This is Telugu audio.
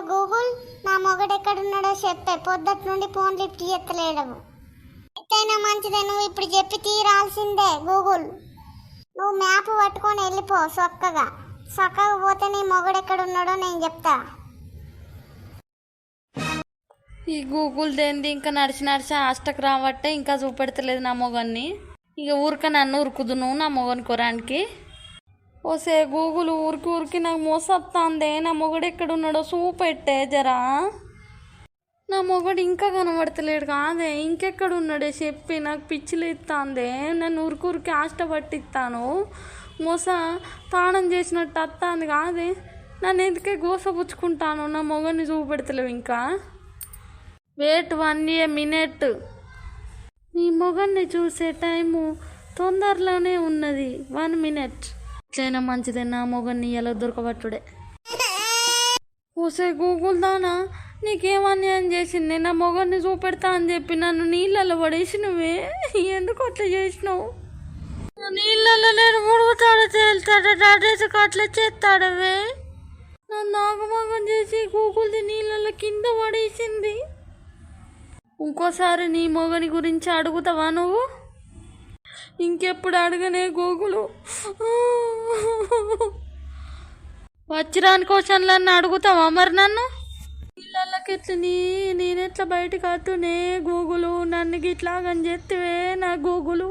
గూగుల్, నా మొగడు ఎక్కడున్నాడో చెప్పే. పొద్దుటి నుండి ఫోన్ లిఫ్ట్ చేస్తలేడు. ఎట్టయినా మంచిదే, నువ్వు ఇప్పుడు చెప్పి తీరాల్సిందే. గూగుల్, నువ్వు మ్యాప్ పట్టుకొని వెళ్ళిపో. చక్కగా పోతే నీ మొగడు ఎక్కడున్నాడో నేను చెప్తా. ఈ గూగుల్ దేంది ఇంకా నడిచి హాస్టక్ రావట్టే ఇంకా చూపెడతలేదు నా మొగన్ని. ఇక ఊరిక నన్ను ఉరుకుదును నా మొగని కొరానికి. ఓసే గూగుల్, ఊరికి నాకు మోసొత్తాందే. నా మొగడు ఎక్కడున్నాడో చూపెట్టే జరా. నా మొగడు ఇంకా కనబడతలేడు కాదే, ఇంకెక్కడున్నాడే చెప్పి. నాకు పిచ్చిలు ఇస్తాందే. నన్ను ఊరికి ఆష్ట పట్టిస్తాను. మోస తాళం చేసినట్టు వస్తాంది కాదే. నన్ను ఎందుకే గోసపుచ్చుకుంటాను. నా మొగని చూపెడతలేవు ఇంకా. Wait 1 minute. నీ మొగన్ని చూసే టైము తొందరలోనే ఉన్నది. 1 minute. ఇట్లైనా మంచిదే, నా మొగన్ని ఎలా దొరకబట్టుడే. ఓసే గూగుల్ దానా, నీకేం అన్యాయం చేసింది? నా మొగన్ని చూపెడతా అని చెప్పి నన్ను నీళ్ళల్లో పడేసినవే. ఎందుకు అట్లా చేసినావు? నీళ్ళల్లో నేను ముడుగుతాడు తేలుతాడు డాడేసుకు అట్లా చేస్తాడవే. నన్ను నాగమోగం చేసి గూగుల్ది నీళ్ళల్లో కింద పడేసింది. ఇంకోసారి నీ మొగని గురించి అడుగుతావా నువ్వు? ఇంకెప్పుడు అడగనే గూగులు. వచ్చిరాని క్వశ్చన్లన్నీ అడుగుతావా మరి నన్ను? నీళ్ళకి నేనెట్లా బయటకు అట్టునే గూగులు? నన్ను గిట్లాగని చెప్తివే నా గూగులు.